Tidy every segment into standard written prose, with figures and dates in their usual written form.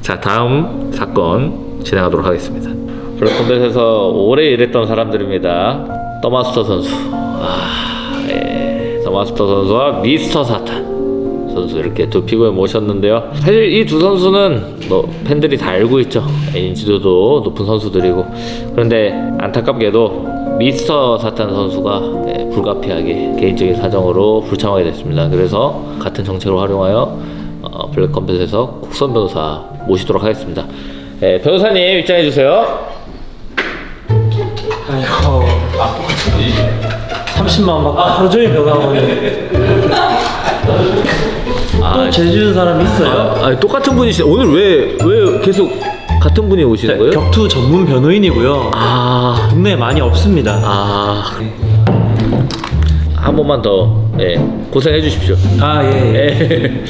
자, 다음 사건 진행하도록 하겠습니다. 블랙컴뱃에서 오래 일했던 사람들입니다. 더마스터 선수, 더마스터 선수와 미스터 사탄 선수, 이렇게 두 피고에 모셨는데요. 사실 이 두 선수는 팬들이 다 알고 있죠. 인지도도 높은 선수들이고, 그런데 안타깝게도 미스터 사탄 선수가 불가피하게 개인적인 사정으로 불참하게 됐습니다. 그래서 같은 정책을 활용하여 블랙컴뱃에서 국선 변호사 모시도록 하겠습니다. 변호사님 입장해 주세요. 아이고, 30만 원 받고 하루 종일 변호하면 또 제주는 사람이 있어요? 똑같은 분이시네. 오늘 왜 계속 같은 분이 오시는 거예요? 격투 전문 변호인이고요. 국내에 많이 없습니다. 한 번만 더 고생해 주십시오. 예.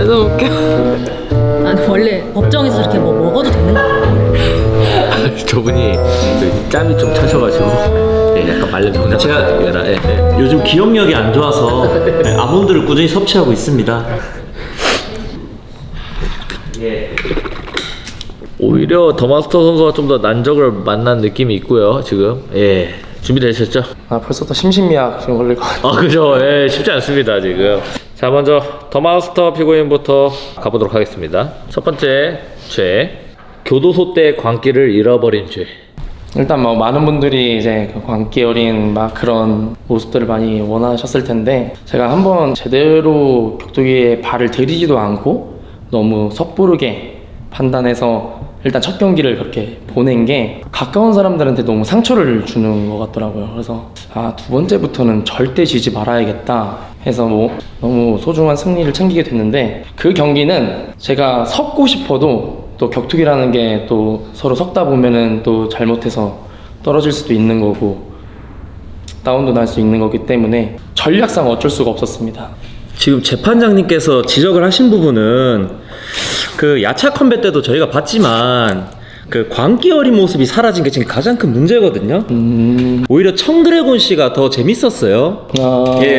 너무 웃겨. 아니 원래 법정에서 저렇게 뭐 먹어도 되는 거야? 저분이 짬이 좀 차셔가지고 약간 말른 정답. 제가 요즘 기억력이 안 좋아서 아몬드를 꾸준히 섭취하고 있습니다. 오히려 더마스터 선수가 좀 더 난적을 만난 느낌이 있고요. 지금 준비되셨죠? 벌써부터 심신미약 지금 걸릴 것 같아요. 그죠. 쉽지 않습니다 지금. 자, 먼저 더마스터 피고인부터 가보도록 하겠습니다. 첫 번째 죄, 교도소 때 광기를 잃어버린 죄. 일단 뭐 많은 분들이 이제 그 광기 어린 막 그런 모습들을 많이 원하셨을 텐데, 제가 한번 제대로 격투기에 발을 들이지도 않고 너무 섣부르게 판단해서 일단 첫 경기를 그렇게 보낸 게 가까운 사람들한테 너무 상처를 주는 것 같더라고요. 그래서 두 번째부터는 절대 지지 말아야겠다 해서 뭐 너무 소중한 승리를 챙기게 됐는데, 그 경기는 제가 섰고 싶어도 또 격투기라는 게 또 서로 섰다 보면은 또 잘못해서 떨어질 수도 있는 거고 다운도 날 수 있는 거기 때문에 전략상 어쩔 수가 없었습니다. 지금 재판장님께서 지적을 하신 부분은 그 야차 컴뱃 때도 저희가 봤지만 그 광기 어린 모습이 사라진 게 지금 가장 큰 문제거든요. 오히려 청드래곤 씨가 더 재밌었어요.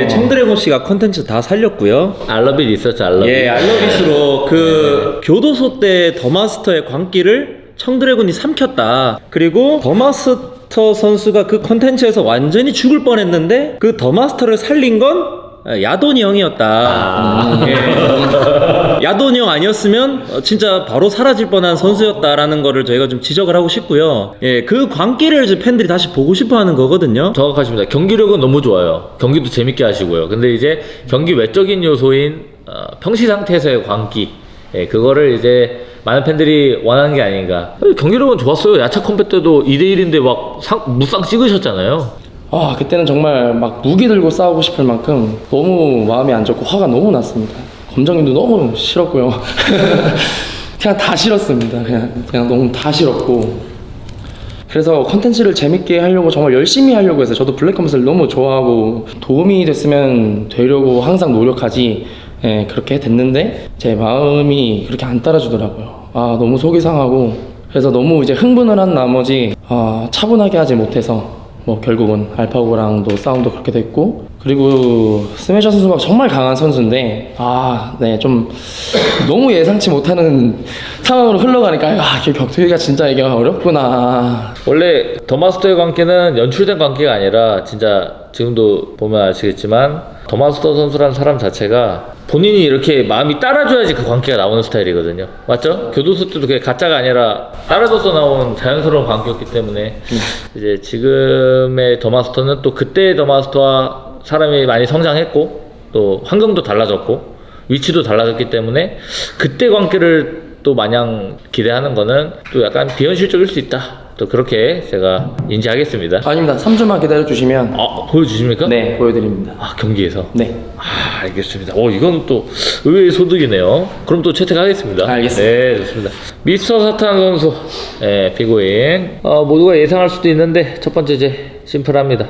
청드래곤 씨가 컨텐츠 다 살렸고요. 알러빗 있었죠, 알러빗. 알러빗으로 그 교도소 때 더마스터의 광기를 청드래곤이 삼켰다. 그리고 더마스터 선수가 그 컨텐츠에서 완전히 죽을 뻔했는데 그 더마스터를 살린 건 야돈이 형이었다. 야돈이 형 아니었으면 진짜 바로 사라질 뻔한 선수였다라는 거를 저희가 좀 지적을 하고 싶고요. 그 광기를 이제 팬들이 다시 보고 싶어 하는 거거든요. 정확하십니다. 경기력은 너무 좋아요. 경기도 재밌게 하시고요. 근데 이제 경기 외적인 요소인 평시 상태에서의 광기, 그거를 이제 많은 팬들이 원하는 게 아닌가. 경기력은 좋았어요. 야차 컴뱃 때도 2대1인데 막 무쌍 찍으셨잖아요. 그때는 정말 막 무기 들고 싸우고 싶을 만큼 너무 마음이 안 좋고 화가 너무 났습니다. 검정님도 너무 싫었고요. 그냥 다 싫었습니다. 그냥 너무 다 싫었고, 그래서 컨텐츠를 재밌게 하려고 정말 열심히 하려고 해서, 저도 블랙컴뱃을 너무 좋아하고 도움이 됐으면 되려고 항상 노력하지, 그렇게 됐는데 제 마음이 그렇게 안 따라주더라고요. 너무 속이 상하고, 그래서 너무 이제 흥분을 한 나머지 차분하게 하지 못해서 뭐 결국은 알파고랑도 싸움도 그렇게 됐고, 그리고 스매셔 선수가 정말 강한 선수인데 좀 너무 예상치 못하는 상황으로 흘러가니까 격투기가 진짜 이게 어렵구나. 원래 더마스터의 광기는 연출된 광기가 아니라 진짜 지금도 보면 아시겠지만 더마스터 선수라는 사람 자체가 본인이 이렇게 마음이 따라줘야지 그 광기가 나오는 스타일이거든요. 맞죠? 교도소 때도 그게 가짜가 아니라 따라줘서 나온 자연스러운 광기였기 때문에 이제 지금의 더마스터는 또 그때의 더마스터와 사람이 많이 성장했고 또 환경도 달라졌고 위치도 달라졌기 때문에 그때 광기를 또 마냥 기대하는 거는 또 약간 비현실적일 수 있다. 또 그렇게 제가 인지하겠습니다. 아닙니다. 3주만 기다려주시면. 보여주십니까? 네, 보여드립니다. 경기에서? 네. 알겠습니다. 이건 또 의외의 소득이네요. 그럼 또 채택하겠습니다. 알겠습니다. 네, 좋습니다. 미스터 사탄 선수, 피고인. 모두가 예상할 수도 있는데 첫 번째 죄 심플합니다.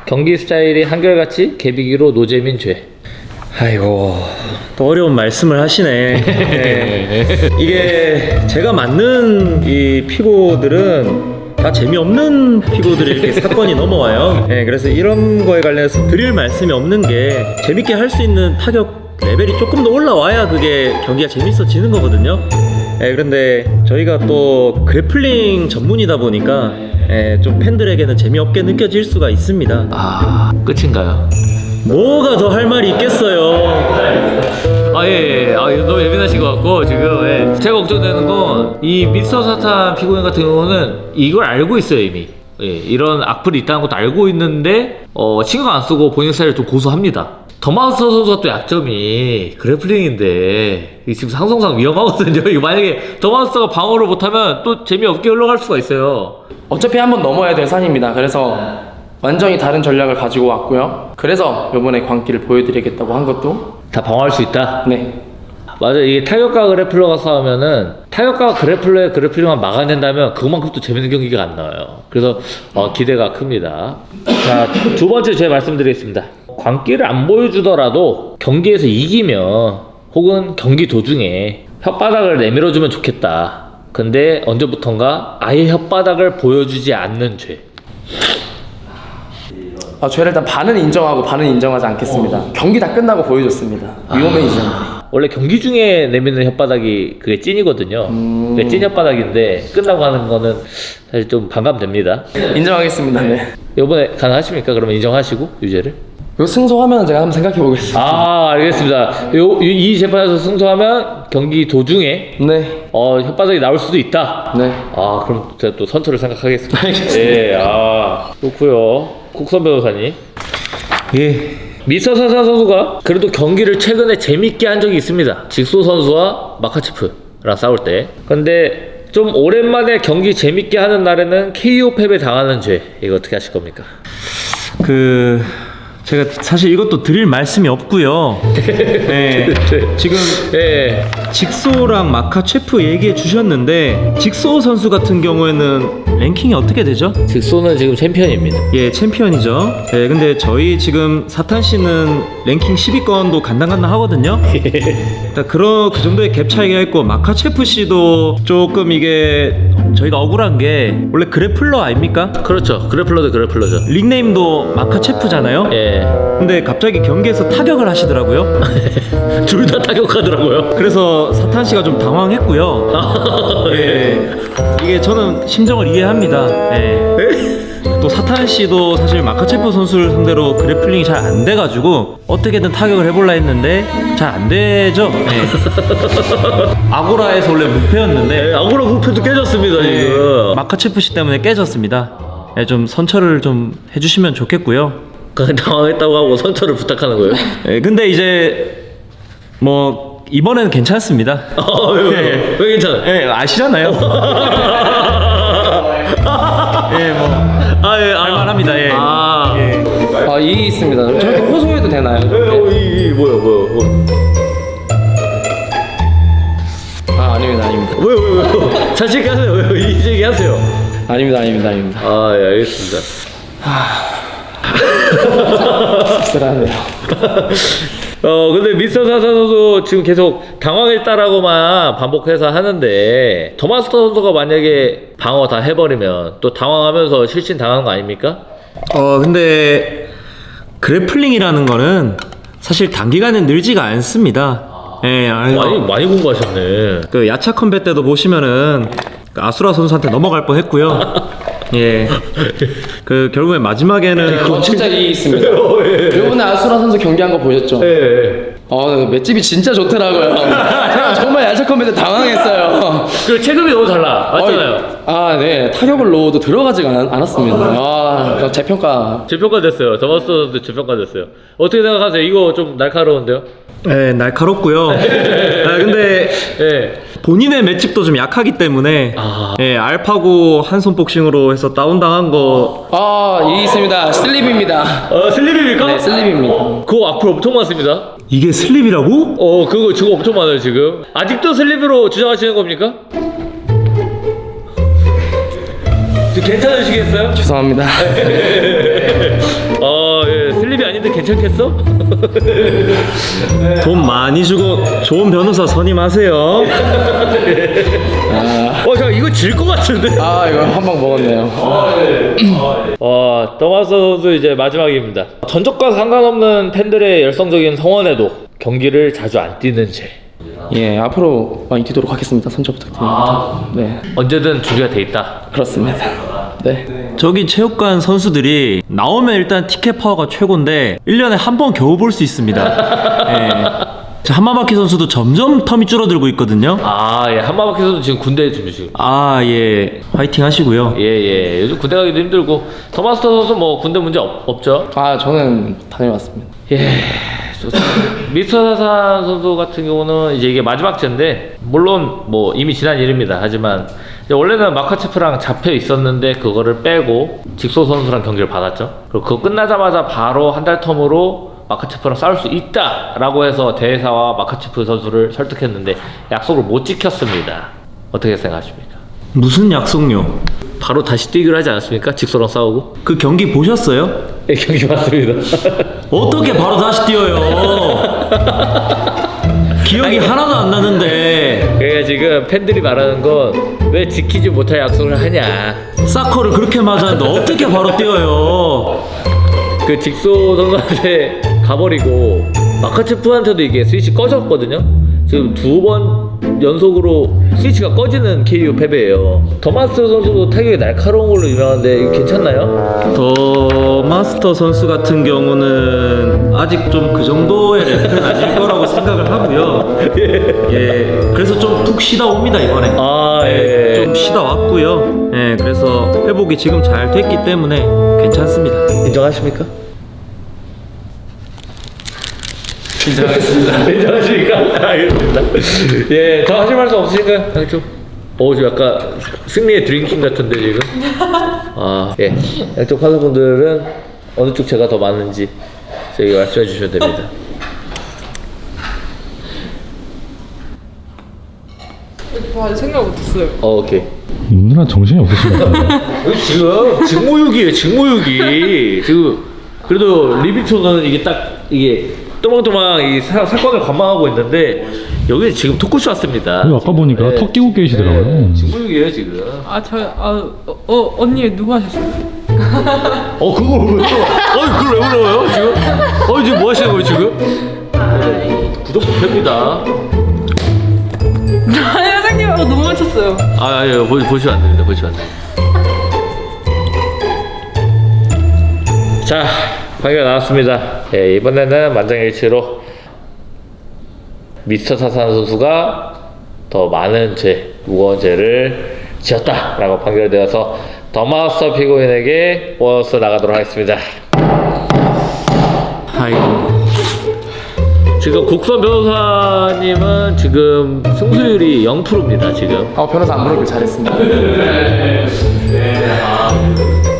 경기 스타일이 한결같이 개비기로 노잼인 죄. 아이고, 또 어려운 말씀을 하시네. 이게 제가 맞는 이 피고들은 다 재미없는 피구들이 이렇게 사건이 넘어와요. 예, 그래서 이런 거에 관련해서 드릴 말씀이 없는 게 재밌게 할 수 있는 타격 레벨이 조금 더 올라와야 그게 경기가 재밌어지는 거거든요. 예, 그런데 저희가 또 그래플링 전문이다 보니까 예, 좀 팬들에게는 재미없게 느껴질 수가 있습니다. 아, 끝인가요? 뭐가 더 할 말이 있겠어요. 아, 예. 아, 이거 너무 예민하신 것 같고, 지금, 예. 제가 걱정되는 건, 이 미스터 사탄 피고인 같은 경우는 이걸 알고 있어요, 이미. 예, 이런 악플이 있다는 것도 알고 있는데, 신경 안 쓰고 본인 스타일을 좀 고수합니다. 더마스터 선수가 또 약점이 그래플링인데, 이 지금 상성상 위험하거든요. 이거 만약에 더마스터가 방어를 못하면 또 재미없게 흘러갈 수가 있어요. 어차피 한번 넘어야 될 산입니다. 그래서 완전히 다른 전략을 가지고 왔고요. 그래서 이번에 광기를 보여드리겠다고 한 것도 다 방어할 수 있다? 네. 맞아. 이게 타격과 그래플러가 싸우면은 타격과 그래플러의 그래플링만 막아낸다면 그만큼 또 재밌는 경기가 안 나와요. 그래서 기대가 큽니다. 자, 두 번째 제가 말씀드리겠습니다. 광기를 안 보여주더라도 경기에서 이기면 혹은 경기 도중에 혓바닥을 내밀어주면 좋겠다. 근데 언제부턴가 아예 혓바닥을 보여주지 않는 죄. 죄를 일단 반은 인정하고 반은 인정하지 않겠습니다. 경기 다 끝나고 보여줬습니다. 위험해지죠. 원래 경기 중에 내미는 혓바닥이 그게 찐이거든요. 그게 찐 혓바닥인데 끝나고 하는 거는 사실 좀 반감됩니다. 인정하겠습니다. 네. 이번에 가능하십니까? 그러면 인정하시고 유죄를? 요 승소하면 제가 한번 생각해 보겠습니다. 아, 알겠습니다. 이 재판에서 승소하면 경기 도중에 네. 혓바닥이 나올 수도 있다. 네. 아, 그럼 제가 또 선처를 생각하겠습니다. 알겠습니다. 예, 그렇고요. 국선 변호사님. 예. 미스터 사산 선수가 그래도 경기를 최근에 재밌게 한 적이 있습니다. 직소 선수와 마카체프랑 싸울 때. 근데 좀 오랜만에 경기 재밌게 하는 날에는 KO 패배 당하는 죄. 이거 어떻게 하실 겁니까? 제가 사실 이것도 드릴 말씀이 없고요. 네. 지금 예. 직소랑 마카체프 얘기해 주셨는데 직소 선수 같은 경우에는 랭킹이 어떻게 되죠? 직소는 지금 챔피언입니다. 예, 챔피언이죠. 예, 근데 저희 지금 사탄 씨는 랭킹 10위권도 간당간당 하거든요. 일단 그 정도의 갭 차이가 있고 마카체프 씨도 조금 이게 저희가 억울한 게 원래 그래플러 아닙니까? 그렇죠. 그래플러도 그래플러죠. 닉네임도 마카체프잖아요. 예. 근데 갑자기 경기에서 타격을 하시더라고요. 둘 다 타격하더라고요. 그래서 사탄 씨가 좀 당황했고요. 예. 이게 저는 심정을 이해합니다. 예. 또 사탄 씨도 사실 마카체프 선수를 상대로 그래플링이 잘 안 돼가지고 어떻게든 타격을 해볼라 했는데 잘 안 되죠. 예. 아고라에서 원래 무패였는데 아고라 무패도 깨졌습니다, 지금. 마카체프 씨 때문에 깨졌습니다. 예, 좀 선처를 좀 해주시면 좋겠고요. 그냥 당황했다고 하고 선처를 부탁하는 거예요? 예, 근데 이제 뭐 이번에는 괜찮습니다. 왜 괜찮아요? 예, 아시잖아요. 예, 뭐 할만합니다. 예. 예. 이의 있습니다. 저렇게 호소해도 되나요? 뭐야. 아닙니다. 왜요? 자신 있게 하세요. 왜요? 이 얘기 하세요. 아닙니다. 예, 알겠습니다. 씁쓸하네요. 근데 미스터 사산 선수 지금 계속 당황했다라고만 반복해서 하는데 더마스터 선수가 만약에 방어 다 해버리면 또 당황하면서 실신 당하는 거 아닙니까? 근데 그래플링이라는 거는 사실 단기간에 늘지가 않습니다. 예, 많이 공부하셨네. 그 야차 컴뱃 때도 보시면은 그 아수라 선수한테 넘어갈 뻔했고요. 예. 그 결국에 마지막에는 진짜 이의 있습니다. 이번에 아수라 선수 경기한 거 보셨죠? 예. 맷집이 진짜 좋더라고요. 제가 정말 야차 컴뱃에 당황했어요. 그 체급이 너무 달라. 맞잖아요. 네. 타격을 넣어도 들어가지가 않았습니다. 재평가. 재평가 됐어요. 더마스터 선수 재평가 됐어요. 어떻게 생각하세요? 이거 좀 날카로운데요? 예, 날카롭고요. 근데 예. 본인의 맷집도 좀 약하기 때문에 예, 알파고 한손 복싱으로 해서 다운당한 거 이의 있습니다. 슬립입니다. 슬립입니까? 네, 슬립입니다. 그거 앞으로 엄청 많습니다. 이게 슬립이라고? 그거 엄청 많아요, 지금. 아직도 슬립으로 주장하시는 겁니까? 지금 괜찮으시겠어요? 죄송합니다. 예. 슬립이 아닌데 괜찮겠어? 돈 많이 주고 좋은 변호사 선임하세요. 자 이거 질 것 같은데. 아 이거 한 방 먹었네요. 더마스 선수 이제 마지막입니다. 전적과 상관없는 팬들의 열성적인 성원에도 경기를 자주 안 뛰는 죄. 예, 앞으로 많이 뛰도록 하겠습니다. 선처 부탁드립니다. 네, 언제든 준비가 돼 있다. 그렇습니다. 네. 저기 체육관 선수들이 나오면 일단 티켓 파워가 최고인데 1년에 한 번 겨우 볼 수 있습니다. 예. 자, 한마바퀴 선수도 점점 텀이 줄어들고 있거든요. 예. 한마바퀴 선수 지금 군대에 지금. 예. 화이팅 하시고요. 예. 요즘 군대 가기도 힘들고. 더마스 선수 뭐 군대 문제 없죠? 아 저는 다녀왔습니다. 예. 좋습니다. 미스터 사산 선수 같은 경우는 이제 이게 마지막 제인데 물론 뭐 이미 지난 일입니다. 하지만 이제 원래는 마카체프랑 잡혀 있었는데 그거를 빼고 직소 선수랑 경기를 받았죠. 그리고 그거 끝나자마자 바로 한 달 텀으로 마카체프랑 싸울 수 있다라고 해서 대회사와 마카체프 선수를 설득했는데 약속을 못 지켰습니다. 어떻게 생각하십니까? 무슨 약속요? 바로 다시 뛰기로 하지 않았습니까? 직소랑 싸우고. 그 경기 보셨어요? 네, 경기 맞습니다. 어떻게 바로 다시 뛰어요? 기억이 하나도 안 나는데. 그러니까 지금 팬들이 말하는 건 왜 지키지 못할 약속을 하냐. 사커를 그렇게 맞았는데 어떻게 바로 뛰어요? 그 직소 선수한테 가버리고 마카체프한테도 이게 스위치 꺼졌거든요. 지금 2번 연속으로 스위치가 꺼지는 KO 패배예요. 더마스 선수도 타격이 날카로운 걸로 유명한데 이거 괜찮나요? 더 마스터 선수 같은 경우는 아직 좀 그 정도의 레벨은 아닐 거라고 생각을 하고요. 예, 그래서 좀 푹 쉬다 옵니다 이번에. 예. 좀 쉬다 왔고요. 예, 그래서 회복이 지금 잘 됐기 때문에 괜찮습니다. 인정하십니까? 인정하겠습니다. 인정하십니까? 알겠습니다. 예, 더 하실 말씀 없으신가요? 양쪽. 저 약간 승리의 드링킹 같은데 지금. 예. 양쪽 판사분들은 어느 쪽 제가 더 많은지 저희 말씀해 주시면 됩니다. 생각 못했어요. 오케이. 누나 정신이 없으신 것 같아요. 지금 직무유기예요, 직무유기. 지금 그래도 리비초는 이게 또망또망 이 사건을 관망하고 있는데 여기 지금 토크쇼 왔습니다. 그리고 아까 보니까 턱 끼고 계시더라고요. 직무유기예요 지금. 언니 누구 하셨어요? 그걸 왜 그걸 왜 물어봐요 지금? 지금 뭐 하시는 거예요 지금? 구독 못합니다. 아니 회장님 너무 맞췄어요. 보시면 안 됩니다. 보시면 안 됩니다. 자, 판결 나왔습니다. 예, 이번에는 만장일치로 미스터 사산 선수가 더 많은 무거운 죄를 지었다라고 판결되어서 더마스터 피고인에게 보너스 나가도록 하겠습니다. 아이고. 지금 국선 변호사님은 지금 승수율이 0%입니다. 지금. 변호사 안 부르길 잘했습니다.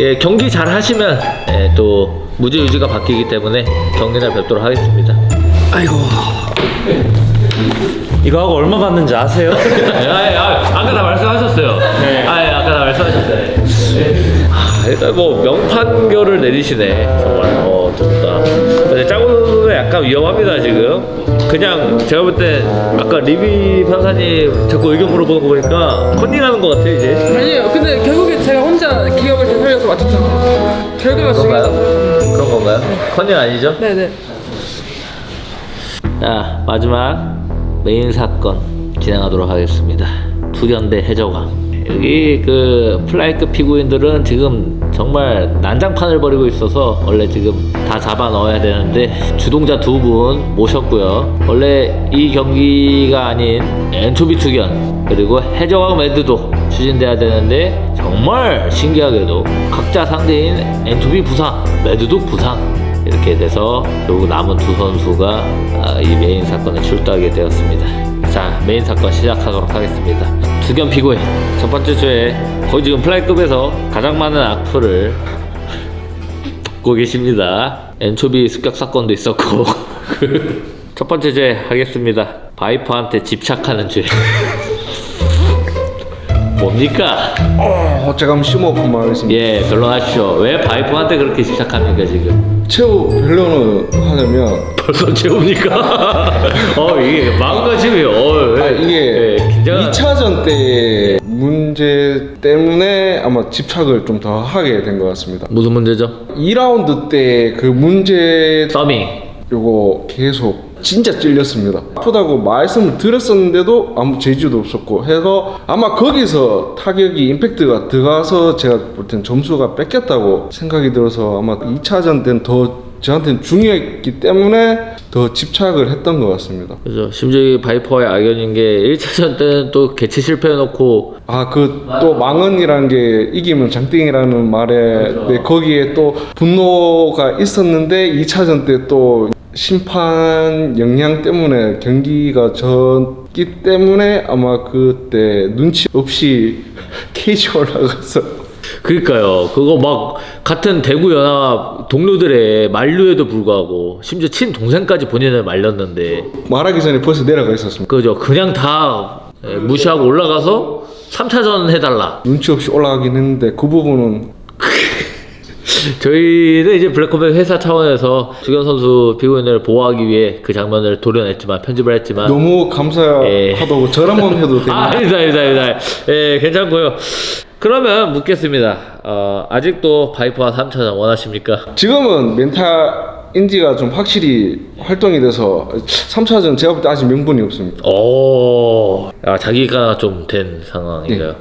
예, 경기 잘 하시면 또 무죄 유지가 바뀌기 때문에 경기날 뵙도록 하겠습니다. 아이고. 이거 하고 얼마 받는지 아세요? 아까 다 말씀하셨어요. 아까 다 말씀하셨어요. 일단 뭐 명판결을 내리시네. 정말 좋다. 근데 짜고 선수는 약간 위험합니다 지금. 그냥 제가 볼 때 아까 리비 판사님 자꾸 의견 물어보는 거 보니까 컨닝하는 것 같아요 이제. 아니에요. 근데 결국에 제가 혼자 기억을 좀 살려서 맞췄잖아요. 결과가 중요해서. 그런 건가요? 컨닝 아니죠? 네네. 자, 마지막 메인 사건 진행하도록 하겠습니다. 투견대 해적왕. 여기 그 플라이급 피고인들은 지금 정말 난장판을 벌이고 있어서 원래 지금 다 잡아 넣어야 되는데 주동자 2분 모셨고요. 원래 이 경기가 아닌 엔초비 투견 그리고 해적왕 매드도 추진돼야 되는데 정말 신기하게도 각자 상대인 엔초비 부상, 매드도 부상 이렇게 돼서 결국 남은 두 선수가 이 메인 사건에 출두하게 되었습니다. 자, 메인 사건 시작하도록 하겠습니다. 투견 피고인 첫 번째 죄 거의 지금 플라이급에서 가장 많은 악플을 받고 계십니다. 엔초비 습격 사건도 있었고 첫 번째 죄 하겠습니다. 바이퍼한테 집착하는 죄. 뭡니까? 제가 한번 심어보면 하겠습니다. 예, 변론하십시오. 왜 바이퍼한테 그렇게 집착합니까 지금? 최후 변론을 하려면 벌써 채웁니까? 이게 마음가짐이에요. 이게 긴장한. 2차전 때 문제 때문에 아마 집착을 좀 더 하게 된 것 같습니다. 무슨 문제죠? 2라운드 때 그 문제 서밍. 요거 계속 진짜 찔렸습니다. 아프다고 말씀을 드렸었는데도 아무 제지도 없었고 해서 아마 거기서 타격이 임팩트가 들어가서 제가 볼 땐 점수가 뺏겼다고 생각이 들어서 아마 2차전 때는 더 저한테는 중요했기 때문에 더 집착을 했던 것 같습니다. 그죠. 심지어 이 바이퍼의 악연인 게 1차전 때는 또 개최 실패해놓고 또 망언이라는 게 이기면 장땡이라는 말에 네, 거기에 또 분노가 있었는데 2차전 때 또 심판 영향 때문에 경기가 졌기 때문에 아마 그때 눈치 없이 케이지 올라가서 그러니까요. 그거 막 같은 대구 연합 동료들의 만류에도 불구하고 심지어 친동생까지 본인을 말렸는데 말하기 전에 벌써 내려가 있었습니다. 그죠. 그냥 다 무시하고 올라가서 3차전 해달라. 눈치 없이 올라가긴 했는데 그 부분은 저희는 이제 블랙컴백 회사 차원에서 주경 선수 피고인을 보호하기 위해 그 장면을 도려냈지만 편집을 했지만 너무 감사하다고 저랑만 해도 됩니다. 아니다. 예, 괜찮고요. 그러면 묻겠습니다. 아직도 바이퍼와 3차전 원하십니까? 지금은 멘탈인지가 좀 확실히 활동이 돼서 3차전 제가 볼 때 아직 명분이 없습니다. 자기가 좀 된 상황인가요?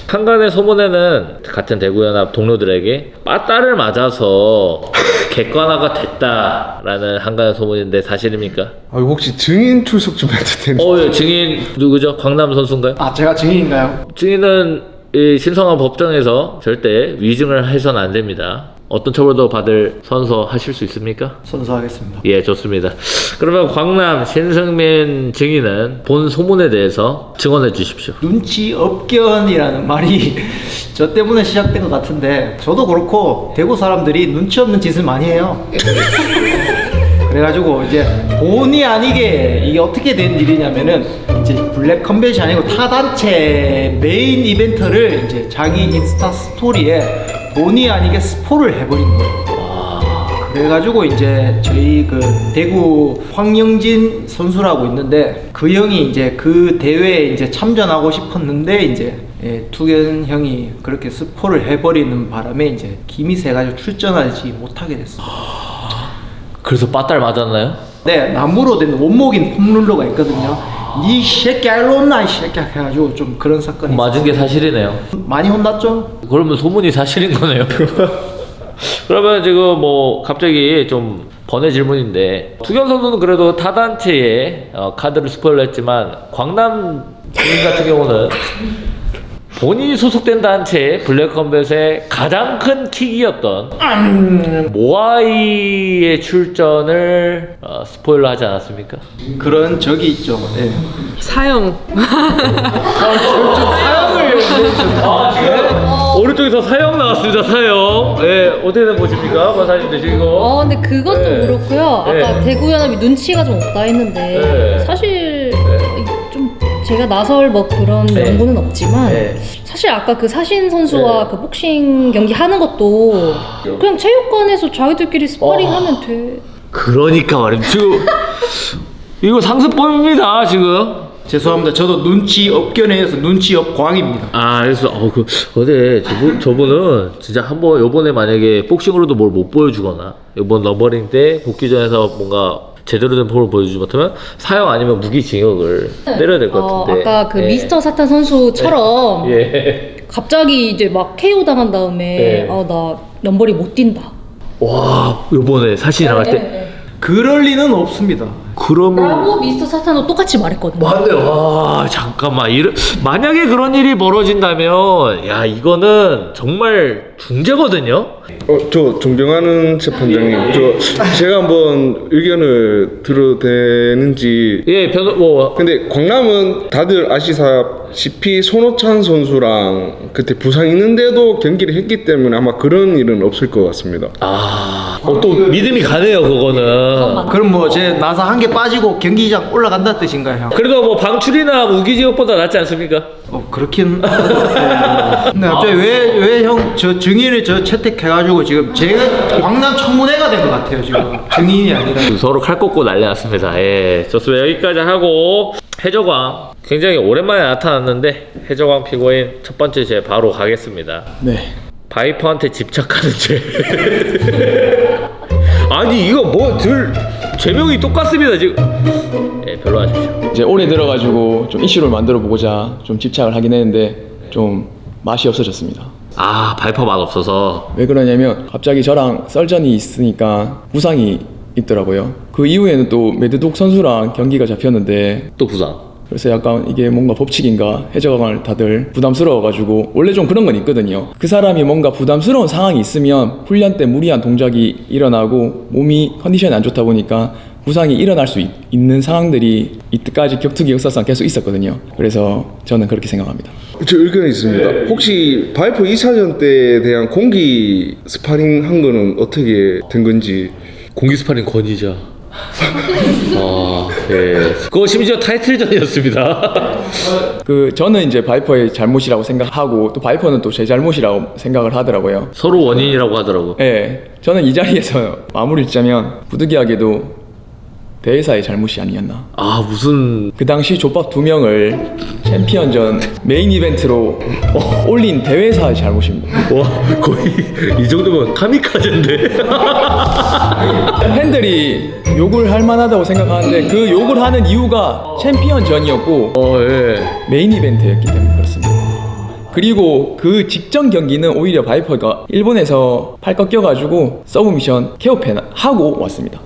한간의 소문에는 같은 대구연합 동료들에게 빠따를 맞아서 객관화가 됐다라는 한간의 소문인데 사실입니까? 혹시 증인 출석 좀 해도 되나요? 예, 증인 누구죠? 광남 선수인가요? 제가 증인인가요? 증인은 이 신성한 법정에서 절대 위증을 해서는 안 됩니다. 어떤 처벌도 받을 선서하실 수 있습니까? 선서하겠습니다. 예, 좋습니다. 그러면 광남 신승민 증인은 본 소문에 대해서 증언해 주십시오. 눈치 업견이라는 말이 저 때문에 시작된 것 같은데 저도 그렇고 대구 사람들이 눈치 없는 짓을 많이 해요. 그래가지고 이제 본의 아니게 이게 어떻게 된 일이냐면은 이제 블랙 컴뱃이 아니고 타 단체 메인 이벤트를 이제 자기 인스타 스토리에 본의 아니게 스포를 해버린 거예요. 그래가지고 이제 저희 그 대구 황영진 선수라고 있는데 그 형이 이제 그 대회에 이제 참전하고 싶었는데 이제 투견 형이 그렇게 스포를 해버리는 바람에 이제 김이 새가지고 출전하지 못하게 됐어요. 그래서 빠따를 맞았나요? 네, 나무로 된 원목인 폼룰러가 있거든요. 니 새끼야 일로 온나 이 새끼야 해가지고 좀 그런 사건이 맞은 게 사실이네요. 많이 혼났죠? 그러면 소문이 사실인 거네요. 그러면 지금 뭐 갑자기 좀 번외 질문인데 투경 선수는 그래도 타단체에 카드를 스포를 했지만 광남 선수 같은 경우는 본인이 소속된 단체 블랙컴뱃의 가장 큰 킥이었던 모아이의 출전을 스포일러 하지 않았습니까? 그런 적이 있죠. 네. 사형. 오른쪽에서 사형 나왔습니다. 사형. 예, 어떻게 된 보십니까? 사진 되시고. 근데 그것도 네. 그렇고요. 아까 네. 대구연합이 눈치가 좀 없다 했는데 네. 사실 좀 제가 나설 뭐 그런 네. 명분은 없지만 네. 사실 아까 그 사신 선수와 네. 그 복싱 경기 하는 것도 그냥 체육관에서 자기들끼리 스파링 하면 돼. 그러니까 말이죠. 지금 이거 상습범입니다. 지금. 죄송합니다. 저도 눈치 업견에 의해서 눈치 업광입니다. 그래서 근데 저분은 진짜 한번 요번에 만약에 복싱으로도 뭘 못 보여주거나 요번 넘버링 때 복귀전에서 뭔가 제대로 된 폼을 보여주지 못하면 사형 아니면 무기징역을 때려야 될 것 같은데. 아까 그 예. 미스터 사탄 선수처럼 예. 갑자기 이제 막 KO 당한 다음에 네. 나 연벌이 못 뛴다. 와, 요번에 사실 나갈 때 네. 그럴 리는 없습니다. 그러면 라고 미스터 사탄도 똑같이 말했거든요. 맞네. 와, 잠깐만. 만약에 그런 일이 벌어진다면 야, 이거는 정말 중재거든요. 저 존경하는 재판장님, 제가 한번 의견을 들어도 되는지. 예, 근데 광남은 다들 아시다시피 손호찬 선수랑 그때 부상 있는데도 경기를 했기 때문에 아마 그런 일은 없을 것 같습니다. 또 믿음이 가네요, 그거는. 그럼 뭐 제 나사 한 개 빠지고 경기장 올라간다는 뜻인가요, 형? 그래도 뭐 방출이나 무기징역보다 낫지 않습니까? 그렇긴 근데 갑자기 왜 형 저 증인을 저 채택해가지고 지금 제가 광남 청문회가 된 것 같아요 지금. 증인이 아니라. 서로 칼 꽂고 난리 났습니다. 예, 좋습니다. 여기까지 하고 해적왕 굉장히 오랜만에 나타났는데 해적왕 피고인 첫 번째 죄 바로 가겠습니다. 네. 바이퍼한테 집착하는 죄. 아니 이거 뭐 들 죄명이 똑같습니다 지금. 예, 별로 하십시오. 이제 올해 들어가지고 좀 이슈를 만들어 보고자 좀 집착을 하긴 했는데 좀 맛이 없어졌습니다. 아 바이퍼 맛 없어서. 왜 그러냐면 갑자기 저랑 썰전이 있으니까 부상이 있더라고요. 그 이후에는 또 매드독 선수랑 경기가 잡혔는데 또 부상. 그래서 약간 이게 뭔가 법칙인가 해적왕을 다들 부담스러워가지고 원래 좀 그런 건 있거든요. 그 사람이 뭔가 부담스러운 상황이 있으면 훈련 때 무리한 동작이 일어나고 몸이 컨디션이 안 좋다 보니까 부상이 일어날 수 있는 상황들이 이때까지 격투기 역사상 계속 있었거든요. 그래서 저는 그렇게 생각합니다. 저 의견이 있습니다. 혹시 바이퍼 2차전 때에 대한 공기 스파링 한 거는 어떻게 된 건지. 공기 스파링 권위자. 아, 예. 그거 심지어 타이틀전이었습니다. 저는 이제 바이퍼의 잘못이라고 생각하고 또 바이퍼는 또 제 잘못이라고 생각을 하더라고요. 서로 원인이라고 하더라고. 네, 저는 이 자리에서 마무리를 짓자면 부득이하게도 대회사의 잘못이 아니었나. 아 무슨 그 당시 족밥 2명을 챔피언전 메인 이벤트로 올린 대회사의 잘못입니다. 와 거의 이 정도면 카미카제인데. 팬들이 욕을 할 만하다고 생각하는데 그 욕을 하는 이유가 챔피언전이었고 예. 메인 이벤트였기 때문에 그렇습니다. 그리고 그 직전 경기는 오히려 바이퍼가 일본에서 팔 꺾여가지고 서브미션 케어패 하고 왔습니다.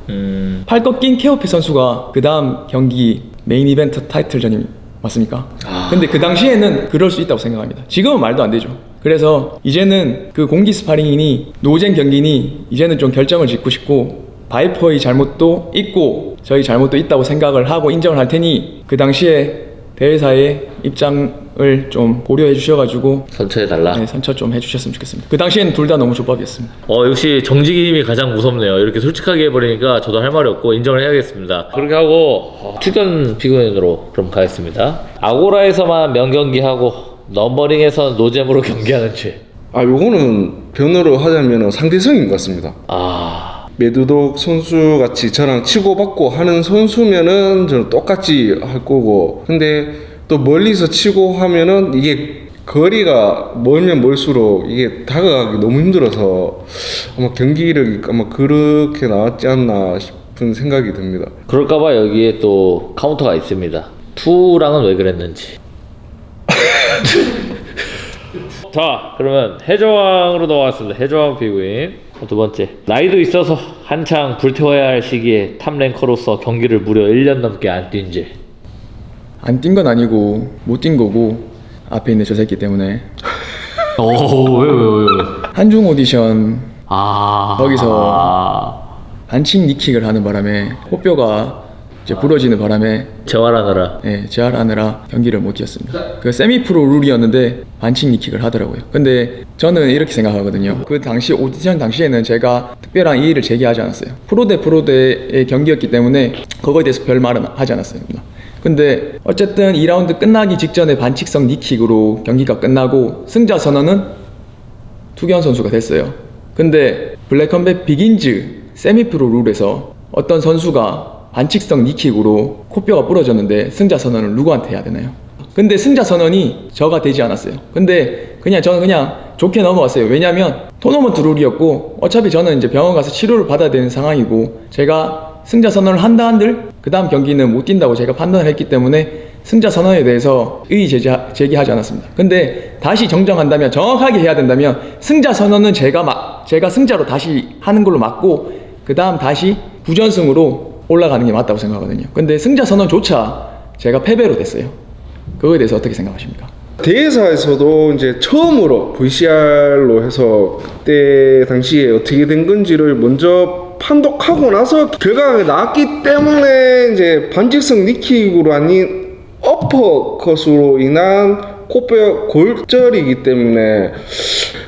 팔 꺾인 케어패 선수가 그 다음 경기 메인 이벤트 타이틀전이 맞습니까? 근데 그 당시에는 그럴 수 있다고 생각합니다. 지금은 말도 안 되죠. 그래서 이제는 그 공기 스파링이니 노잼 경기니 이제는 좀 결정을 짓고 싶고 바이퍼의 잘못도 있고 저희 잘못도 있다고 생각을 하고 인정을 할 테니 그 당시에 대회사의 입장을 좀 고려해 주셔가지고 선처해달라. 네, 선처 좀 해주셨으면 좋겠습니다. 그 당시에는 둘 다 너무 족밥이었습니다. 역시 정직임이 가장 무섭네요. 이렇게 솔직하게 해버리니까 저도 할 말이 없고 인정을 해야겠습니다. 그렇게 하고 투견 피고인으로 그럼 가겠습니다. 아고라에서만 명경기하고 넘버링에서 노잼으로 경기하는 죄. 요거는 변호를 하자면 상대성인 것 같습니다. 매드독 선수 같이 저랑 치고받고 하는 선수면은 저는 똑같이 할 거고, 근데 또 멀리서 치고 하면은 이게 거리가 멀면 멀수록 이게 다가가기 너무 힘들어서 아마 경기력이 아마 그렇게 나왔지 않나 싶은 생각이 듭니다. 그럴까봐 여기에 또 카운터가 있습니다. 투랑은 왜 그랬는지. 자, 그러면 해적왕으로 넘어갔습니다. 해적왕 피고인 두 번째, 나이도 있어서 한창 불태워야 할 시기에 탑랭커로서 경기를 무려 1년 넘게 안 뛴 죄. 안 뛴 건 아니고 못 뛴 거고 앞에 있는 저 새끼 때문에. 왜? 한중 오디션 거기서 반칙 니킥을 하는 바람에 코뼈가 이제 부러지는 바람에 재활하느라. 네, 재활하느라 경기를 못 뛰었습니다. 그 세미프로 룰이었는데 반칙 니킥을 하더라고요. 근데 저는 이렇게 생각하거든요. 그 당시 오디션 당시에는 제가 특별한 이의를 제기하지 않았어요. 프로 대 프로대의 경기였기 때문에 그거에 대해서 별 말은 하지 않았어요. 근데 어쨌든 2라운드 끝나기 직전에 반칙성 니킥으로 경기가 끝나고 승자 선언은 투견 선수가 됐어요. 근데 블랙컴뱃 비긴즈 세미프로 룰에서 어떤 선수가 반칙성 니킥으로 코뼈가 부러졌는데 승자 선언을 누구한테 해야 되나요? 근데 승자 선언이 저가 되지 않았어요. 근데 저는 그냥 좋게 넘어갔어요. 왜냐면 토너먼트 룰이었고 어차피 저는 이제 병원 가서 치료를 받아야 되는 상황이고 제가 승자 선언을 한다 한들 그 다음 경기는 못 뛴다고 제가 판단을 했기 때문에 승자 선언에 대해서 이의 제기하지 않았습니다. 근데 다시 정정한다면 정확하게 해야 된다면 승자 선언은 제가 승자로 다시 하는 걸로 맞고 그 다음 다시 부전승으로 올라가는 게 맞다고 생각하거든요. 근데 승자 선언조차 제가 패배로 됐어요. 그거에 대해서 어떻게 생각하십니까? 대회사에서도 이제 처음으로 VCR로 해서 그때 당시에 어떻게 된 건지를 먼저 판독하고 나서 결과가 나왔기 때문에 이제 반칙성 니킥으로 아닌 어퍼컷으로 인한 코뼈 골절이기 때문에,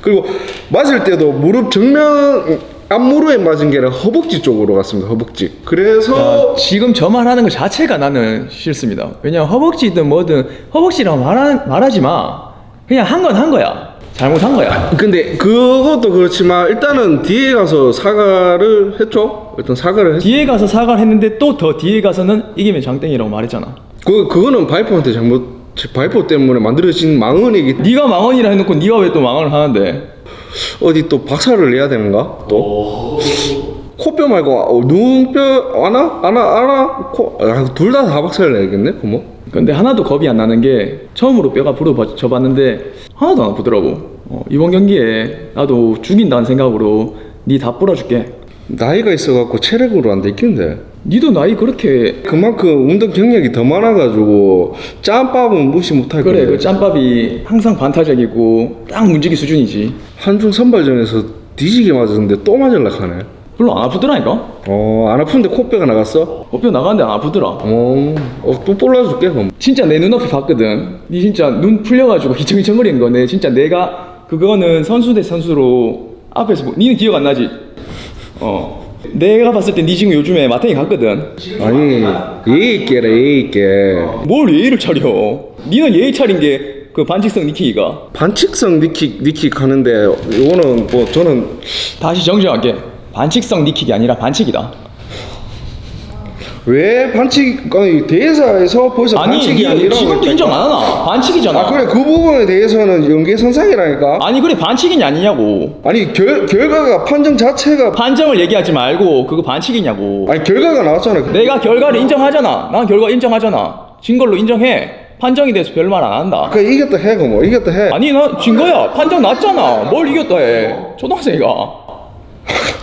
그리고 맞을 때도 무릎 정면 앞무릎에 맞은 게 아니라 허벅지 쪽으로 갔습니다. 허벅지. 그래서 지금 저 말하는 것 자체가 나는 싫습니다. 왜냐면 허벅지든 뭐든 허벅지라고 말하지 마. 그냥 한 건 한 거야. 잘못한 거야. 근데 그것도 그렇지만 일단은 뒤에 가서 사과를 했죠. 일단 사과를 했. 뒤에 가서 사과를 했는데 또 더 뒤에 가서는 이기면 장땡이라고 말했잖아. 그거는 바이퍼한테 바이퍼 때문에 만들어진 망언이기. 네가 망언이라 해놓고 네가 왜 또 망언을 하는데? 어디 또 박살을 내야 되는가? 또 코뼈 말고 눈뼈 안아 둘 다 박살을 내야겠네. 그뭐. 근데 하나도 겁이 안 나는 게 처음으로 뼈가 부러져 봤는데 하나도 안 아프더라고. 이번 경기에 나도 죽인다는 생각으로 니 다 뿌려줄게. 나이가 있어갖고 체력으로 안 되겠는데. 니도 나이 그렇게 그만큼 운동 경력이 더 많아가지고 짬밥은 무시 못할 거야. 그래 그 짬밥이 항상 반타적이고 딱 문지기 수준이지. 한중 선발전에서 뒤지게 맞았는데 또 맞으려고 하네. 별로 안 아프더라니까. 안 아픈데 코뼈가 나갔어? 뼈 나갔는데 안 아프더라. 또 볼라줄게 그럼. 진짜 내 눈앞에 봤거든. 니 진짜 눈 풀려가지고 희청희청거리는 거네. 진짜 내가 그거는 선수 대 선수로 앞에서 니는 기억 안 나지? 내가 봤을 때 니 지금 요즘에 마탱이 갔거든. 아니 예의 있게라 예의 있게. 뭘 예의를 차려? 니는 예의 차린 게 그 반칙성 니키기가. 반칙성 니킥 하는데 이거는 뭐 저는 다시 정정할게. 반칙성 니킥이 아니라 반칙이다. 왜 반칙 아니 대회사에서 벌써 아니 반칙이 니 아니라 지금도 인정 안 하나? 반칙이잖아. 그래 그 부분에 대해서는 연계선상이라니까. 아니 그래 반칙이냐 아니냐고. 아니 결과가 판정 자체가 판정을 얘기하지 말고 그거 반칙이냐고. 아니 결과가 나왔잖아. 내가 결과를 인정하잖아. 난 결과 인정하잖아. 진 걸로 인정해. 판정이 돼서 별말 안 한다. 그 이겼다 해 그럼 이겼다 해. 아니 나 진 거야. 판정 났잖아. 뭘 이겼다 해. 초등학생이가.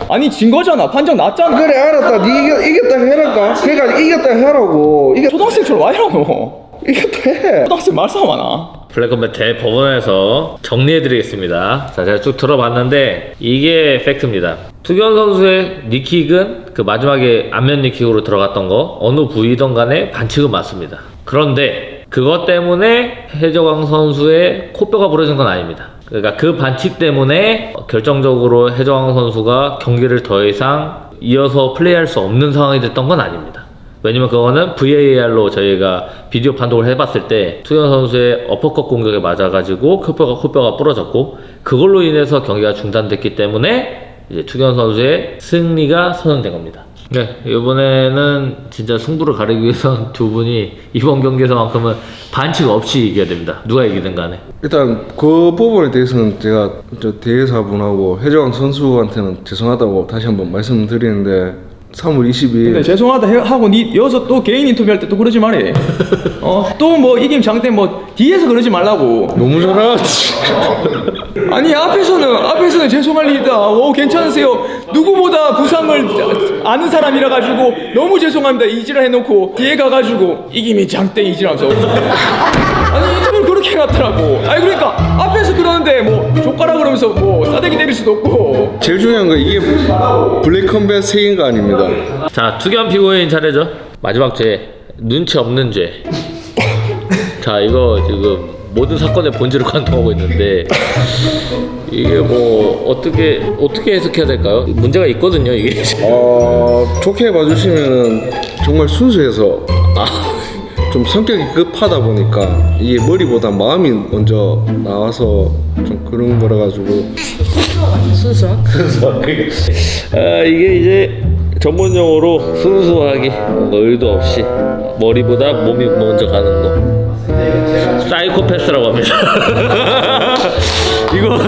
아니 진 거잖아. 판정 났잖아. 그래 알았다. 네 이겼다 해라니까. 그러니까 이겼다 해라고. 초등학생처럼 와 이러노. 이겼다 해. 초등학생 말싸움 하나. 블랙컴뱃 대법원에서 정리해드리겠습니다. 자, 제가 쭉 들어봤는데 이게 팩트입니다. 투견 선수의 니킥은 그 마지막에 안면 니킥으로 들어갔던 거 어느 부위든 간에 반칙은 맞습니다. 그런데 그것 때문에 해저광 선수의 코뼈가 부러진 건 아닙니다. 그러니까 그 반칙 때문에 결정적으로 해저광 선수가 경기를 더 이상 이어서 플레이할 수 없는 상황이 됐던 건 아닙니다. 왜냐면 그거는 VAR로 저희가 비디오 판독을 해봤을 때 투견 선수의 어퍼컷 공격에 맞아가지고 코뼈가 부러졌고 그걸로 인해서 경기가 중단됐기 때문에 이제 투견 선수의 승리가 선언된 겁니다. 네, 이번에는 진짜 승부를 가리기 위해서 두 분이 이번 경기에서만큼은 반칙 없이 이겨야 됩니다. 누가 이기든 간에. 일단 그 부분에 대해서는 제가 저 대회사분하고 해저광 선수한테는 죄송하다고 다시 한번 말씀드리는데 3월 22일 근데 죄송하다 하고 니 여기서 또 개인 인터뷰할 때 또 그러지 말해. 또 뭐 이김 장땡 뭐 뒤에서 그러지 말라고. 너무 잘하지. 아니 앞에서는 죄송할 일이다. 괜찮으세요. 누구보다 부상을 아는 사람이라 가지고 너무 죄송합니다. 이지랄 해놓고 뒤에 가가지고 이김이 장땡 이지랄하면서. 아니 인터뷰를 그렇게 해놨더라고. 아니 그러니까 앞에서 그러는데 뭐 족가라 그러면서 뭐 싸대기 때릴 수도 없고. 제일 중요한 건 이게 블랙컴뱃 색인 거 아닙니다. 자, 투견 피고인 차례죠. 마지막 죄, 눈치 없는 죄. 자, 이거 지금 모든 사건의 본질을 관통하고 있는데 이게 뭐 어떻게 해석해야 될까요? 문제가 있거든요, 이게. 좋게 봐주시면은 정말 순수해서 좀 성격이 급하다 보니까 이게 머리보다 마음이 먼저 나와서 좀 그런 거라 가지고 순수하게. 이게 이제 전문 용어로 순수하게 뭔가 의도 없이 머리보다 몸이 먼저 가는 거. 사이코패스라고 합니다. 이거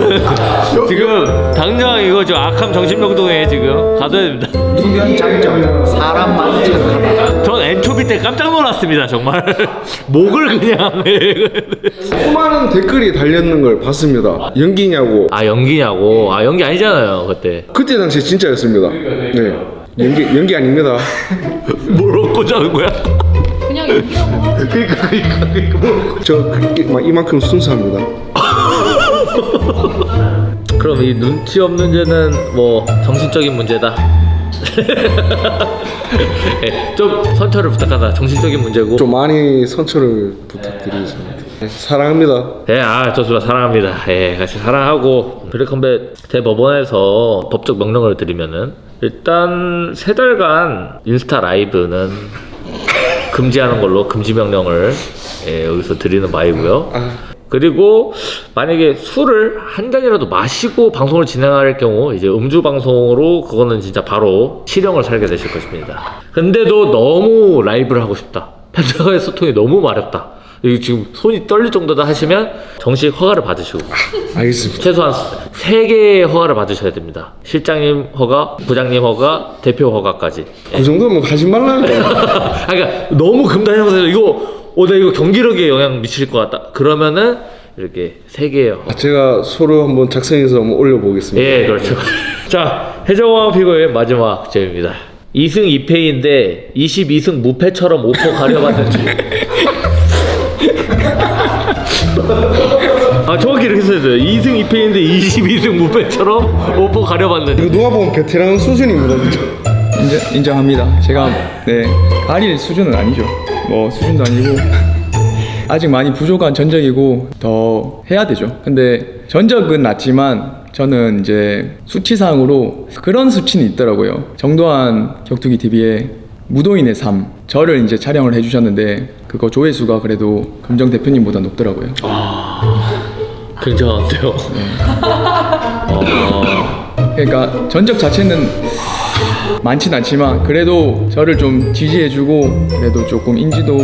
지금 당장 이거 저 악함 정신병동에 지금 가둬야 됩니다. 투견 장점 사람만 착하다. 전 엔초비 때 깜짝 놀랐습니다. 정말 목을 그냥. 수많은 댓글이 달렸는 걸 봤습니다. 연기냐고. 연기냐고. 연기 아니잖아요 그때. 그때 당시에 진짜였습니다. 네. 연기 아닙니다. 뭘 얻고 자는 거야? 그냥 얘기라고 하지. 저 이만큼 순수합니다. 그럼 이 눈치 없는 죄는 뭐 정신적인 문제다. 좀 선처를 부탁한다. 정신적인 문제고. 좀 많이 선처를 부탁드리겠습니다. 사랑합니다. 네, 좋습니다. 사랑합니다. 예, 같이 사랑하고 블랙컴뱃 대법원에서 법적 명령을 드리면은 일단 3달간 인스타 라이브는 금지하는 걸로 금지 명령을 여기서 드리는 바이고요. 그리고 만약에 술을 한 잔이라도 마시고 방송을 진행할 경우 이제 음주 방송으로 그거는 진짜 바로 실형을 살게 되실 것입니다. 근데도 너무 라이브를 하고 싶다. 팬들과의 소통이 너무 마렵다. 여기 지금 손이 떨릴 정도다 하시면 정식 허가를 받으시고 알겠습니다. 최소한 3개의 허가를 받으셔야 됩니다. 실장님 허가, 부장님 허가, 대표 허가까지. 그 정도면 하지 말라니까. 그러니까 너무 금단형사에서 나 이거 경기력에 영향 미칠 것 같다. 그러면은 이렇게 3개의 제가 서로 한번 작성해서 한번 올려보겠습니다. 예, 그렇죠. 자, 해적왕 피고의 마지막 점입니다. 2승 2패인데 22승 무패처럼 5포 가려봤는지. 정확히 이렇게 써있어요. 2승 2패인데 22승 무패처럼 5포 가려봤는지. 이거 누가 보면 베테랑 수준입니다, 진짜. 인정합니다. 제가 가릴 수준은 아니죠. 뭐 수준도 아니고 아직 많이 부족한 전적이고 더 해야 되죠. 근데 전적은 낮지만 저는 이제 수치상으로 그런 수치는 있더라고요. 정도한 격투기 TV에 무도인의 삶 저를 이제 촬영을 해주셨는데 그거 조회수가 그래도 검정 대표님보다 높더라고요. 굉장한데요. 그러니까 전적 자체는 많진 않지만 그래도 저를 좀 지지해주고 그래도 조금 인지도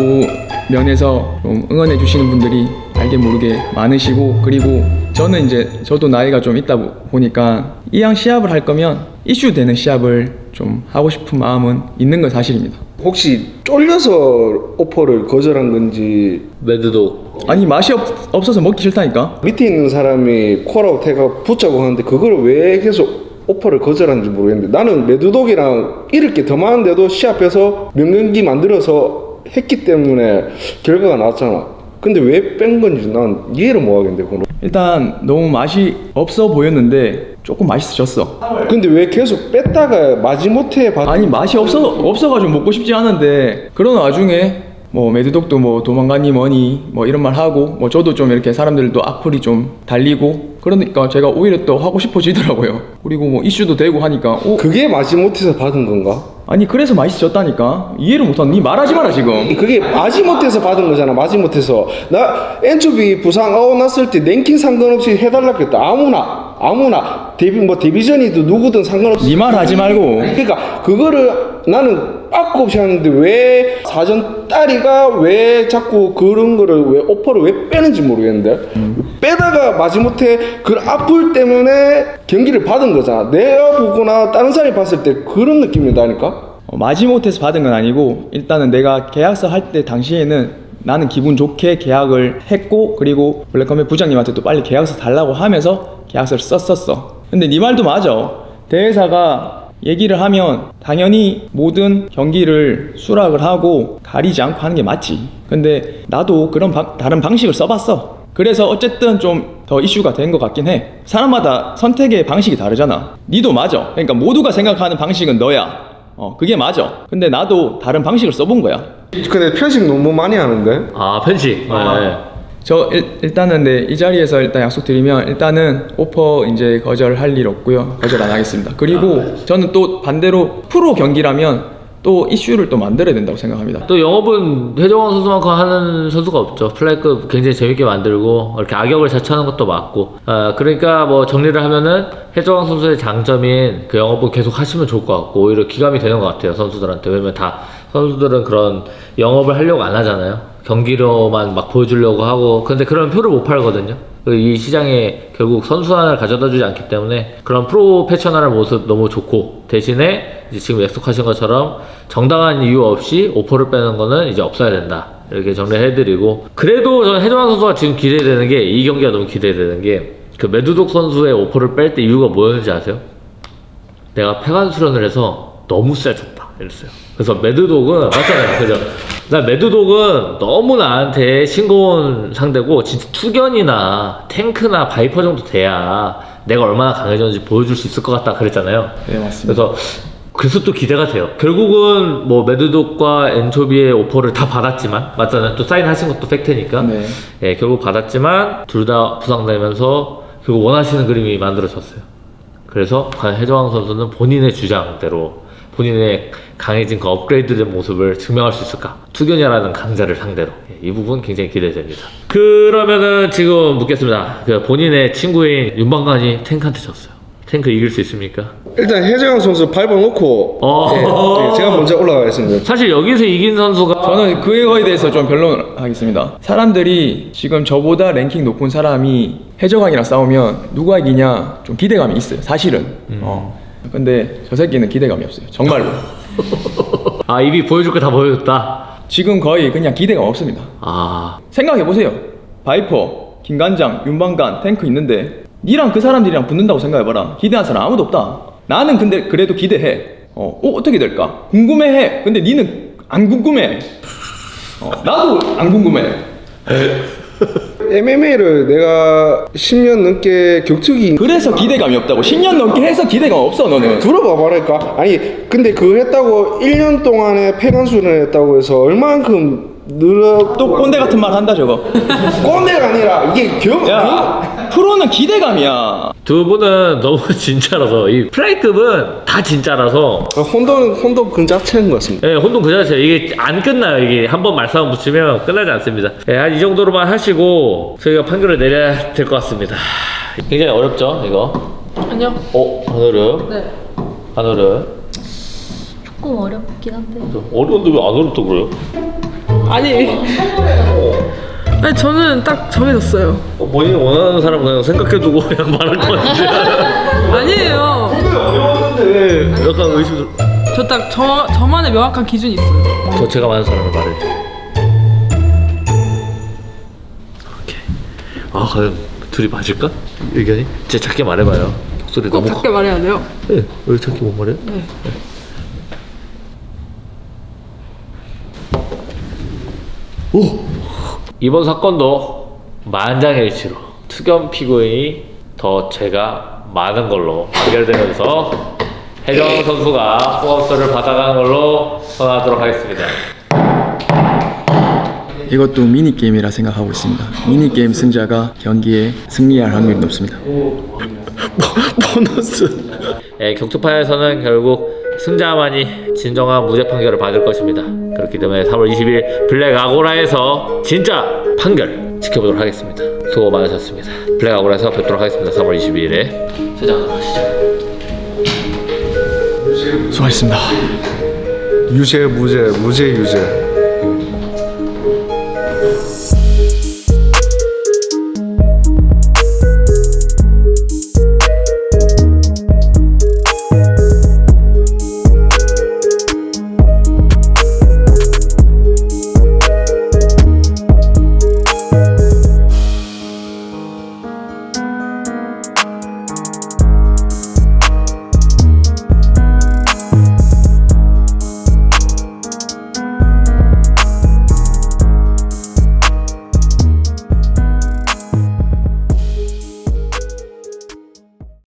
면에서 좀 응원해주시는 분들이 알게 모르게 많으시고, 그리고 저는 이제 저도 나이가 좀 있다 보니까 이왕 시합을 할 거면 이슈 되는 시합을 좀 하고 싶은 마음은 있는 건 사실입니다. 혹시 쫄려서 오퍼를 거절한 건지. 매드도 아니 맛이 없어서 먹기 싫다니까. 밑에 있는 사람이 콜아웃 해가 붙자고 하는데 그거를 왜 계속 오퍼를 거절하는지 모르겠는데, 나는 매드독이랑 잃을 게 더 많은데도 시합해서 명경기 만들어서 했기 때문에 결과가 나왔잖아. 근데 왜 뺀 건지 난 이해를 못 하겠는데 그건. 일단 너무 맛이 없어 보였는데 조금 맛있어졌어. 근데 왜 계속 뺐다가 마지못해 아니 맛이 없어가지고 먹고 싶지 않은데 그런 와중에 뭐 매드독도 뭐 도망가니 뭐니 뭐 이런 말 하고 뭐 저도 좀 이렇게 사람들도 악플이 좀 달리고 그러니까 제가 오히려 또 하고 싶어지더라고요. 그리고 뭐 이슈도 되고 하니까 그게 마지못해서 받은 건가? 아니 그래서 맛있어졌다니까. 이해를 못하는. 니 말하지 마라 지금. 그게 마지못해서 받은 거잖아. 마지못해서 나 엔초비 부상 났을 때 랭킹 상관없이 해달라고 했다. 아무나 데뷔전이든 누구든 상관없이. 니 말 하지 말고. 그러니까 그거를 나는 빠꾸 없이 하는데 왜 사전 딸이가 왜 자꾸 그런 거를 왜 오퍼를 왜 빼는지 모르겠는데. 빼다가 마지못해 그 악플 때문에 경기를 받은 거잖아. 내가 보거나 다른 사람이 봤을 때 그런 느낌이다니까. 마지못해서 받은 건 아니고 일단은 내가 계약서 할 때 당시에는 나는 기분 좋게 계약을 했고, 그리고 블랙컴뱃 부장님한테 또 빨리 계약서 달라고 하면서 계약서를 썼었어. 근데 네 말도 맞아. 대회사가 얘기를 하면 당연히 모든 경기를 수락을 하고 가리지 않고 하는 게 맞지. 근데 나도 그런 다른 방식을 써봤어. 그래서 어쨌든 좀 더 이슈가 된 것 같긴 해. 사람마다 선택의 방식이 다르잖아. 니도 맞아. 그러니까 모두가 생각하는 방식은 너야. 그게 맞아. 근데 나도 다른 방식을 써본 거야. 근데 편식 너무 많이 하는데. 편식. 네. 저 일단은 이 자리에서 일단 약속드리면 일단은 오퍼 이제 거절할 일 없고요. 거절 안 하겠습니다. 그리고 저는 또 반대로 프로 경기라면 또 이슈를 또 만들어야 된다고 생각합니다. 또 영업은 해정원 선수만큼 하는 선수가 없죠. 플라이급 굉장히 재밌게 만들고 이렇게 악역을 자처하는 것도 맞고. 그러니까 뭐 정리를 하면은 해정원 선수의 장점인 그 영업은 계속 하시면 좋을 것 같고, 오히려 기감이 되는 것 같아요, 선수들한테. 왜냐면 다 선수들은 그런 영업을 하려고 안 하잖아요. 경기로만 막 보여주려고 하고. 근데 그런 표를 못 팔거든요. 이 시장에 결국 선수단을 가져다 주지 않기 때문에 그런 프로페셔널한 모습 너무 좋고, 대신에 이제 지금 약속하신 것처럼 정당한 이유 없이 오퍼를 빼는 거는 이제 없어야 된다, 이렇게 정리해드리고. 그래도 저는 해정환 선수가 지금 기대되는 게, 이 경기가 너무 기대되는 게, 그 매드독 선수의 오퍼를 뺄 때 이유가 뭐였는지 아세요? 내가 폐관 수련을 해서 너무 세졌다 이랬어요. 그래서 매드독은 맞잖아요, 그죠? 나 매드독은 너무 나한테 싱거운 상대고, 진짜 투견이나 탱크나 바이퍼 정도 돼야 내가 얼마나 강해졌는지 보여줄 수 있을 것 같다 그랬잖아요. 네, 맞습니다. 그래서 그래서 또 기대가 돼요. 결국은 뭐 매드독과 엔초비의 오퍼를 다 받았지만, 맞잖아요. 또 사인하신 것도 팩트니까. 네. 예, 결국 받았지만 둘 다 부상되면서 결국 원하시는 그림이 만들어졌어요. 그래서 과연 해정왕 선수는 본인의 주장대로 본인의 강해진 그 업그레이드된 모습을 증명할 수 있을까? 투견이라는 강자를 상대로. 예, 이 부분 굉장히 기대됩니다. 그러면은 지금 묻겠습니다. 그 본인의 친구인 윤방관이 탱크한테 졌어요. 탱크 이길 수 있습니까? 일단 해정환 선수 밟아놓고 네, 제가 먼저 올라가겠습니다. 사실 여기서 이긴 선수가 저는 그거에 대해서 좀 변론하겠습니다. 사람들이 지금 저보다 랭킹 높은 사람이 해적왕이랑 싸우면 누가 이기냐 좀 기대감이 있어요. 사실은. 근데 저 새끼는 기대감이 없어요. 정말로. 아, 이미 보여줄 거 다 보여줬다. 지금 거의 그냥 기대감 없습니다. 아, 생각해보세요. 바이퍼, 김간장, 윤방간, 탱크 있는데 니랑 그 사람들이랑 붙는다고 생각해봐라. 기대한 사람 아무도 없다. 나는 근데 그래도 기대해. 어떻게 될까? 궁금해해. 근데 니는 안 궁금해. 나도 안 궁금해. MMA를 내가 10년 넘게 격투기 그래서 기대감이 없다고. 10년 넘게 해서 기대감 없어 너는. 들어봐 말할까? 아니 근데 그거 했다고 1년 동안에 폐관수를 했다고 해서 얼만큼 늘어 또 꼰대 같은 말 한다 저거. 꼰대가 아니라 이게 야, 프로는 기대감이야. 두 분은 너무 진짜라서 이 플라이급은 다 진짜라서 혼돈 그 자체인 것 같습니다. 예, 혼돈 그 자체 이게 안 끝나요. 이게 한번 말싸움 붙이면 끝나지 않습니다. 예, 한 이 정도로만 하시고 저희가 판결을 내려야 될 것 같습니다. 굉장히 어렵죠 이거? 아니요. 안어려요? 네. 안어려요? 조금 어렵긴 한데. 어려운데 왜 안 어렵다 그래요? 아니. 아니 저는 딱 정해졌어요. 본인이 원하는 사람 그냥 생각해두고 그냥 말할 것 같은데. 아니에요. 어려웠는데 왜 약간 의심. 저 딱 저만의 명확한 기준이 있어요. 저 제가 많은 사람을 말해줘. 오케이. 아, 과연 둘이 맞을까? 의견이? 진짜 작게 말해봐요. 목소리 꼭 너무 작게 말해야 돼요. 네. 왜 작게 못 말해? 네. 오! 이번 사건도 만장일치로 투견 피고인이 더 죄가 많은 걸로 판결되면서 해정 선수가 포함수를 받아가는 걸로 선언하도록 하겠습니다. 이것도 미니게임이라 생각하고 있습니다. 미니게임 승자가 경기에 승리할 확률이 높습니다. 보너스. 예, 격투파에서는 결국 승자만이 진정한 무죄 판결을 받을 것입니다. 그렇기 때문에 3월 20일 블랙 아고라에서 진짜 판결 지켜보도록 하겠습니다. 수고 많으셨습니다. 블랙 아고라에서 뵙도록 하겠습니다. 3월 22일에 세장 하시죠. 수고하셨습니다. 유죄 무죄 유죄.